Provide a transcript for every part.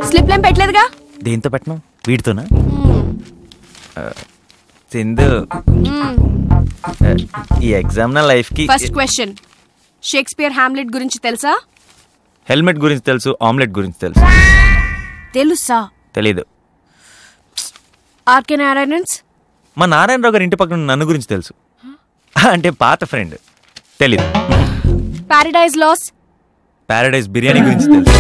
Slip line పెట్టలేదుగా? దేంతో పెట్టను? వీటితోనా? సింధు, ఈ ఎగ్జామ్ నా లైఫ్ కి ఫస్ట్ క్వశ్చన్, షేక్స్పియర్ హామ్లెట్ గురించి తెలుసా? హెల్మెట్ గురించి తెలుసు, ఆమ్లెట్ గురించి తెలుసు. తెలుసా? తెలీదు. ఆర్కే నారాయణన్స్? మా నారాయణరావు గారి ఇంటి పక్కన నన్ను గురించి తెలుసు, అంటే పాత ఫ్రెండ్. తెలీదు. Paradise loss? పారడైజ్ బిర్యానీ గురించి తెలుసు.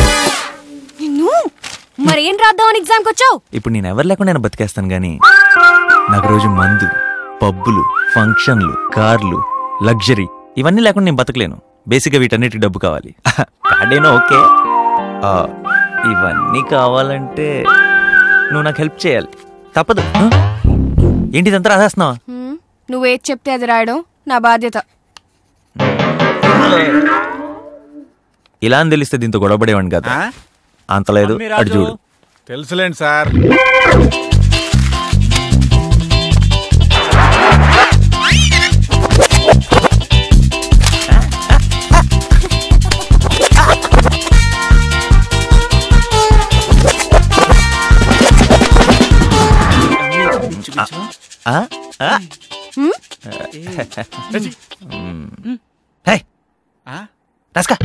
మరేం రాద్దామని ఎగ్జామ్కి వచ్చావు? ఇప్పుడు నేను ఎవరు లేకుండా నేను బతికేస్తాను, గానీ నాకు రోజు మందు, పబ్బులు, ఫంక్షన్లు, కార్లు, లగ్జరీ ఇవన్నీ లేకుండా నేను బతకలేను. బేసిక్గా వీటన్నిటికి డబ్బు కావాలి. కాడేనో ఓకే, ఇవన్నీ కావాలంటే నువ్వు నాకు హెల్ప్ చేయాలి, తప్పదు. ఏంటిదంతా రాసేస్తున్నావా? నువ్వేది చెప్తే అది రాయడం నా బాధ్యత. ఇలా అని తెలిస్తే దీంతో గొడవపడేవాడిని కదా. అంతలేదు, అటు చూడు. తెలుసులేండి సార్. రాస్కా.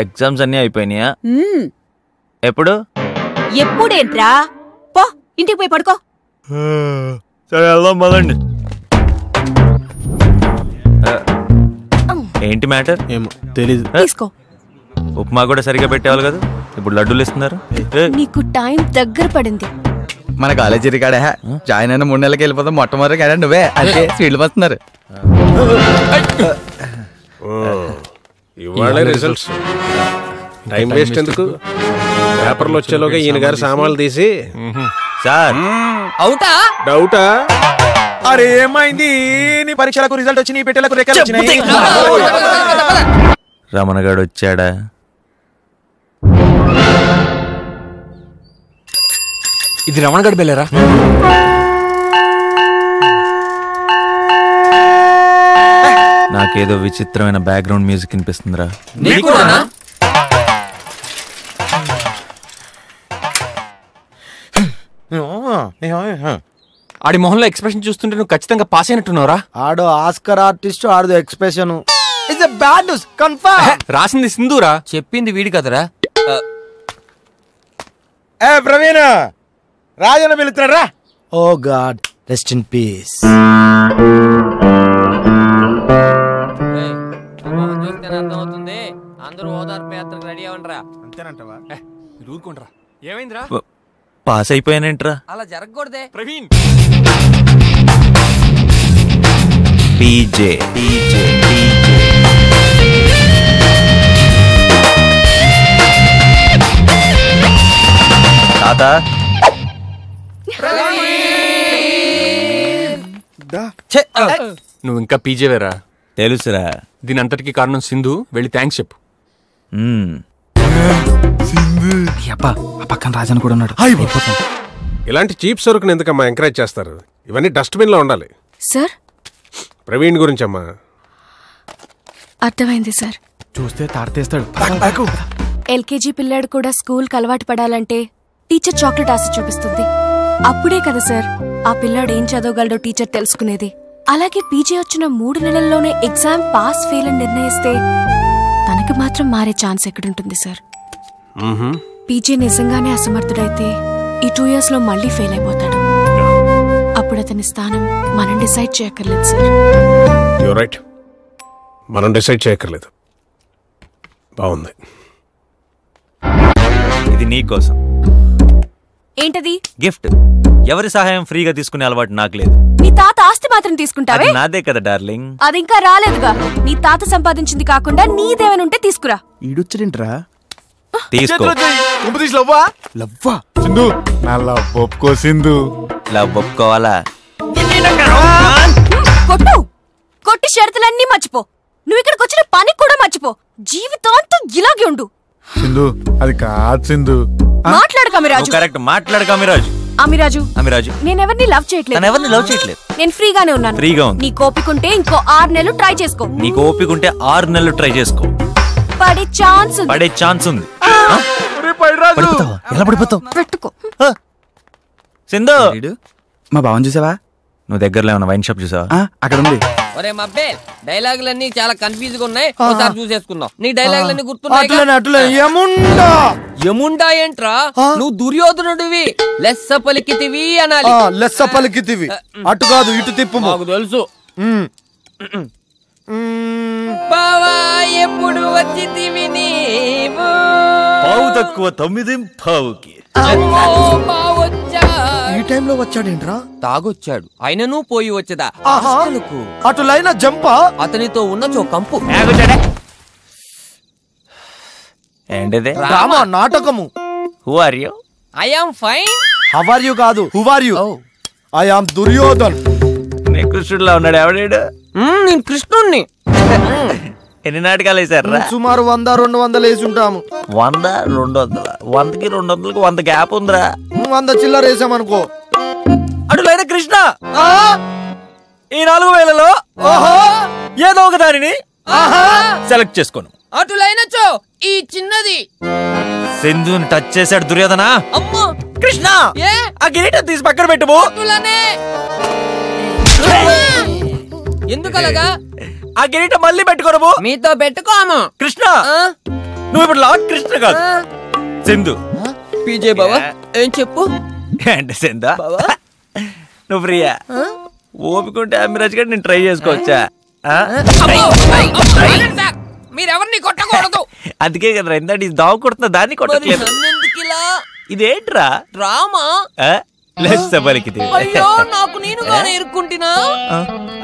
ఎగ్జామ్స్ అన్నీ అయిపోయినాయా? ఎప్పుడు? ఎప్పుడేంట్రా? పో ఇంటికి పోయి పడుకో. సరే వెళ్దాం పదండి. ఏంటి మ్యాటర్? ఏమో తెలీదు. తీసుకో. ఉప్మా కూడా సరిగా పెట్టేవాళ్ళు కదా, ఇప్పుడు లడ్డూలు ఇస్తున్నారు. నీకు టైం దగ్గర పడింది. మన కాలేజీ రికార్డే జాయిన్ అయిన 3 నెలలకి వెళ్ళిపోతాం. మొట్టమొదటి కదా నువ్వే అంటే స్వీట్లు వస్తున్నారు. ఇవాళ రిజల్ట్స్, టైం వేస్ట్ ఎందుకు? పేపర్లు వచ్చేలోగా ఈయన గారు సామాన్లు తీసి. సార్ అవుటా? డౌటా? అరే ఏమైంది? నీ పరీక్షలకు రిజల్ట్ వచ్చి నీ పెట్టెలకు రేఖలు వచ్చినాయి. రమణగాడు వచ్చాడా? ఇది రమణగాడు బెల్లరా? నాకేదో విచిత్రమైన బ్యాక్గ్రౌండ్ మ్యూజిక్ వినిపిస్తుందిరా. ఆడి మొహంలో ఎక్స్ప్రెషన్ చూస్తుంటే నువ్వు ఖచ్చితంగా పాస్ అయినట్టున్నావురా. ఆడో ఆస్కర్ ఆర్టిస్ట్, ఆడదో expression. It's a bad news confirm. రాసింది సింధూరా, చెప్పింది వీడి కదరా. ఏ ప్రవీణ్, రాజన్న పిలుస్తున్నారా? Oh God, rest in peace. అర్థమవుతుంది, అందరూ ఓదార్పు యాత్రకు రెడీ అవ్వండిరా. అంతేనంటవా? ఊరుకోండిరా. ఏమైందిరా? పాస్ అయిపోయానేంట్రా? అలా జరగకూడదే ప్రవీణ్. PJ PJ PJ. తాత నువ్వు ఇంకా పీజే వేరా? తెలుసురా. దీని అంతటికి కారణం సింధు. వెళ్ళి థ్యాంక్స్ చెప్పు. పక్కన రాజన్ కూడా ఉన్నాడు. ఇలాంటి చీప్ సరుకుని ఎందుకమ్మా ఎంకరేజ్ చేస్తారు? ఇవన్నీ డస్ట్బిన్ లో ఉండాలి. సార్ ప్రవీణ్ గురించి అమ్మా. అర్థమైంది సార్. చూస్తే తాడతేస్తాడు. ఎల్కేజీ పిల్లాడు కూడా స్కూల్కి అలవాటు పడాలంటే టీచర్ చాక్లెట్ ఆశ చూపిస్తుంది. అప్పుడే కదా సార్ ఆ పిల్లాడు ఏం చదవగలడో టీచర్ తెలుసుకునేది. అలాగే పీజే వచ్చిన 3 నెలల్లోనే ఎగ్జామ్ పాస్ ఫెయిల్ అని నిర్ణయిస్తే తనకి మాత్రం మారే ఛాన్స్ ఎక్కడుంటుంది సార్? పీజే నిజంగానే అసమర్థుడైతే ఈ 2 years లో మళ్ళీ ఫెయిల్ అయిపోతాడు. అప్పుడు అతని స్థానం మనం డిసైడ్ చేయక్కర్లేదు సార్. యు రైట్, మనం డిసైడ్ చేయక్కర్లేదు. బాగుంది. ఇది నీ కోసం. ఏంటది? గిఫ్ట్. ఎవరి సహాయం ఫ్రీగా తీసుకునే అలవాటు నాకు లేదు. నీ తాత ఆస్తి మాత్రం తీసుకుంటావే? నాదే కదా డార్లింగ్. అది ఇంకా రాలేదుగా. నీ తాత సంపాదించింది కాకుండా నీదేమనుంటే తీసుకురా. ఈడొచ్చాడేంట్రా? తీసుకో. లవ్వా సింధు, నా లవ్ ఒప్పుకో సింధు. లవ్ ఒప్పుకోవాలా? మర్చిపో. నువ్వు ఇక్కడికి వచ్చిన పని కూడా మర్చిపో. జీవితాంతం ఇలాగే ఉండు. సింధు అది కాదు సింధు. మాట్లాడు కమిరాజు. కరెక్ట్, మాట్లాడు కమిరాజు. అమిరాజు నేనెవరిని లవ్ చేయట్లేదు. నేను ఫ్రీగానే ఉన్నాను. ఫ్రీగా ఉంది. నీ కోపికుంటే ఇంకో 6 నెలలు ట్రై చేసుకో. నీకు ఓపికంటే 6 నెలలు ట్రై చేసుకో. పడే ఛాన్స్ ఉంది. పడిపోతావా? ఎలా పడిపోతావు? పెట్టుకో. సింధు, మా బావని చూసావా? నువ్వు దగ్గరలో ఏమన్నా వైన్ షాప్ చూసావా? అక్కడ ఉంది. ఒరే మబ్బే, డైలాగులన్నీ చాలా కన్ఫ్యూజ్ గా ఉన్నాయి. ఒకసారి చూసేసుకుందాం. నీ డైలాగులన్నీ గుర్తున్నాయి? యముండా ఏంట్రా? నువ్వు దుర్యోధనుడివి. లెస్స పలికితివి అనాలి. లెస్స పలికితివి. అటు కాదు ఇటు తిప్పు. నాకు తెలుసు. బావా ఎప్పుడు వచ్చితివి నీవు? పావు తక్కువ 9 పావుకి. ఈ టైంలో వచ్చాడేంట్రా? తాగొచ్చాడు. అయినను పోయి వచ్చదా? అటు లైన్ జంపా. అతనితో ఉన్న కంపు. ఏంటిది? డ్రామా, నాటకము. Who are you? I am fine. How are you కాదు, who are you? I am Duryodhan. నీ కృష్ణుడిలా ఉన్నాడు. ఎవడాడు? నేను కృష్ణుణ్ణి. ఎన్ని నాటకాలు వేసారా? సుమారు 100-200 వేసి ఉంటాము. 100-200? 100కి 200కి 100 గ్యాప్ ఉందిరా. 100 చిల్లర వేసామనుకో. అటులైన కృష్ణ, ఈ 4000లో ఏదో ఒక దానిని సెలెక్ట్ చేసుకోను. అటులైనచో ఈ చిన్నది. సింధుని టచ్ చేశాడు దుర్యోధన. అమ్మో కృష్ణ, ఆ కిరీటం తీసి పక్కన పెట్టుము. ఎందుకలాగా? ఆ కిరీటం మళ్ళీ పెట్టుకోను. మీతో పెట్టుకోము. కృష్ణ, నువ్వు ఇప్పుడు లార్డ్ కృష్ణ కాదు, సింధు. పీజే బావా ఏం చెప్పు? అంటే సింధు నువ్వు ఫ్రీయా? ఓపికంటే అమిరాజ్ గారు నేను ట్రై చేసుకోవచ్చా? మీరెవరిని కొట్టకూడదు. అందుకే కదా ఇందాక దావు కొడుతున్నా, దాన్ని కొట్టట్లేదు. ఇదేంట్రా? డ్రామా. అయ్యో నాకు నేనుగానే ఇరుక్కుంటున్నా.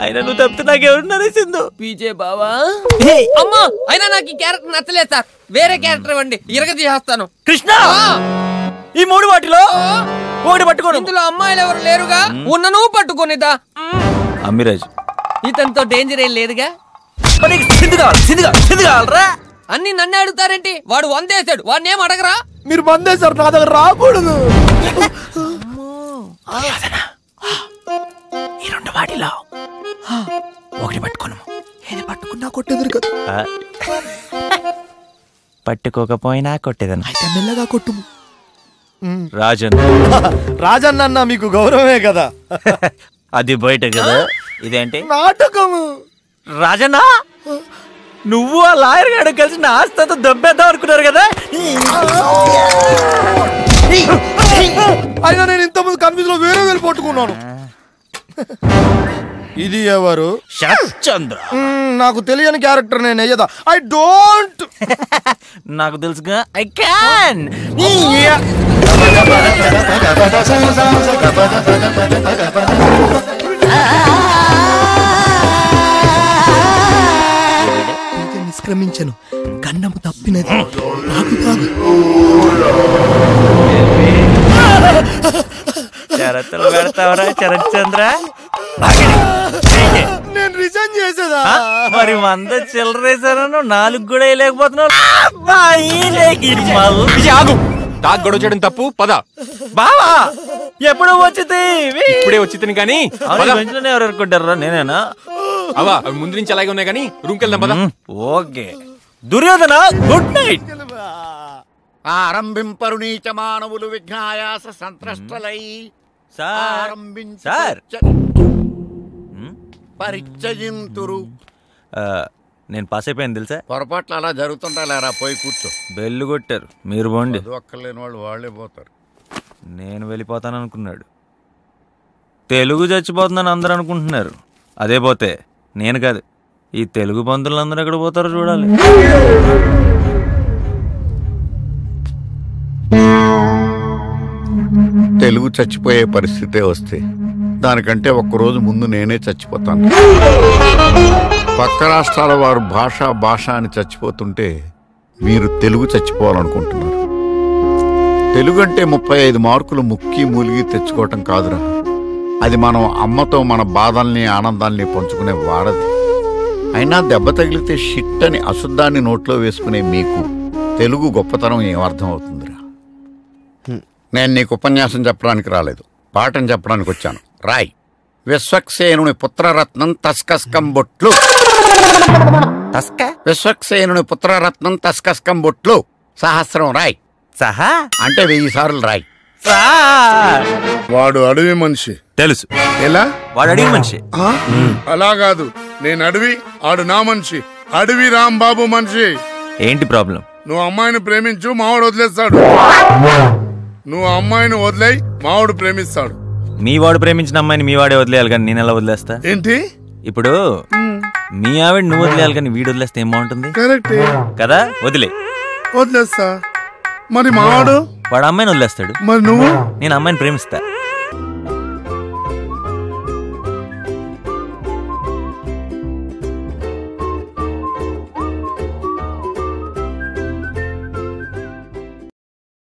అయినా నువ్వు తప్పితే నాకెవరున్నారే సింధు. పీజే బావా. అమ్మా అయినా నాకు ఈ క్యారెక్టర్ నచ్చలేదు సార్. వేరే క్యారెక్టర్ ఇవ్వండి, ఇరగదీసేస్తాను. కృష్ణ, ఈ 3 వాటిలో ఒకటి పట్టుకోను. ఇందులో అమ్మాయిలు ఎవరు లేరుగా. ఉన్న నువ్వు పట్టుకోనిదా? అమిరాజ్, ఇతనితో డేంజర్ ఏం లేదుగా. సింధు కావాలరా? అన్ని నన్నే అడుగుతారేంటి? వాడు 100 వేసాడు, వాడిని ఏం అడగరా? మీరు మందేశారు, నా దగ్గర రాకూడదు. ఈ 2 వాటిలో ఒకటి పట్టుకోను. ఏది పట్టుకున్నా కొట్టేదురు కదా. పట్టుకోకపోయినా కొట్టేదను. అయితే మెల్లగా కొట్టుము. రాజన్, రాజన్ అన్న మీకు గౌరవమే కదా. అది బయట కదా. ఇదేంటి నాటకము? రాజన్నా, నువ్వు ఆ లాయర్ గారు కలిసి నా ఆస్తంతా దొబ్బేద్దాం అనుకున్నారు కదా. అయినా నేను ఇంతకుముందు కన్ఫ్యూజ్ లో వేరే వేలు పట్టుకున్నాను. ఇది ఎవరు? శరత్చంద్ర. నాకు తెలియని క్యారెక్టర్ నేను అయ్యదా. I don't. నాకు తెలుసుగా. I can. నిష్క్రమించను. గన్నము తప్పినది. షరతులు పెడతావరా శరత్చంద్ర? నేను రిజైన్ చేసేదా? మరి 100 చిల్లరేసాను, 4 కూడా వేయలేకపోతున్నావు. గొడవ చేయడం తప్పు. పద బావా, ఎప్పుడు వచ్చింది? ఇప్పుడే వచ్చింది కానీ ఎవరు అనుకుంటారా? నేనేనా? అవా అవి ముందు నుంచి అలాగే ఉన్నాయి కానీ రూమ్కి వెళ్దాం. పద. Okay Duryodhana, good night. ఆరంభింపరు నీచ మానవులు విఘ్నాయాస సంత్రష్టలై సార్ పరిచయింతురు. నేను పాస్ అయిపోయాను తెలుసా? పొరపాట్లు అలా జరుగుతుంటా లేరా, పోయి కూర్చో. బెల్లు కొట్టారు, మీరు పోండి. ఒక్కలేని వాళ్ళు వాళ్ళే పోతారు. నేను వెళ్ళిపోతాను అనుకున్నాడు. తెలుగు చచ్చిపోతుందని అందరూ అనుకుంటున్నారు. అదే పోతే నేను కాదు, ఈ తెలుగు బంధువులు అందరూ ఎక్కడ పోతారో చూడాలి. తెలుగు చచ్చిపోయే పరిస్థితే వస్తే దానికంటే ఒక్కరోజు ముందు నేనే చచ్చిపోతాను. పక్క రాష్ట్రాల వారు భాష అని చచ్చిపోతుంటే మీరు తెలుగు చచ్చిపోవాలనుకుంటున్నారు. తెలుగు అంటే 35 మార్కులు ముక్కి మూలిగి తెచ్చుకోవటం కాదురా. అది మనం అమ్మతో మన బాధల్ని ఆనందాల్ని పంచుకునే వారది. అయినా దెబ్బ తగిలితే షిట్ అని అశుద్ధాన్ని నోట్లో వేసుకునే మీకు తెలుగు గొప్పతనం ఏమర్థం అవుతుందిరా? నేను నీకు ఉపన్యాసం చెప్పడానికి రాలేదు, పాఠం చెప్పడానికి వచ్చాను. రాయ్. విశ్వక్సేనుని పుత్రరత్నం తస్కస్కం బొట్లు. విశ్వక్సేనుని పుత్రరత్నం తస్కస్కం బొట్లు సహస్రం రాయ్. సహా అంటే 1000 సార్లు రాయ్. వాడు అడవి మనిషి. తెలుసు. ఎలా? వాడు అడిగి మనిషి. అలా కాదు, నేను అడవి, ఆడు నా మనిషి. అడవి రాంబాబు మనిషి. ఏంటి ప్రాబ్లం? నువ్వు అమ్మాయిని ప్రేమించు, మావాడు వదిలేస్తాడు. నువ్వు అమ్మాయిని వదిలేయి, మావాడు ప్రేమిస్తాడు. మీ వాడు ప్రేమించిన అమ్మాయిని మీ వాడే వదిలేయాలి కానీ నేను ఎలా వదిలేస్తా? ఏంటి? ఇప్పుడు మీ ఆవిడ నువ్వు వదిలేయాలి కానీ వీడు వదిలేస్తే ఏం బాగుంటుంది కరెక్టే కదా? వదిలేస్తా. మరి మావాడు వాడు అమ్మాయిని వదిలేస్తాడు, మరి నువ్వు? నేను అమ్మాయిని ప్రేమిస్తా.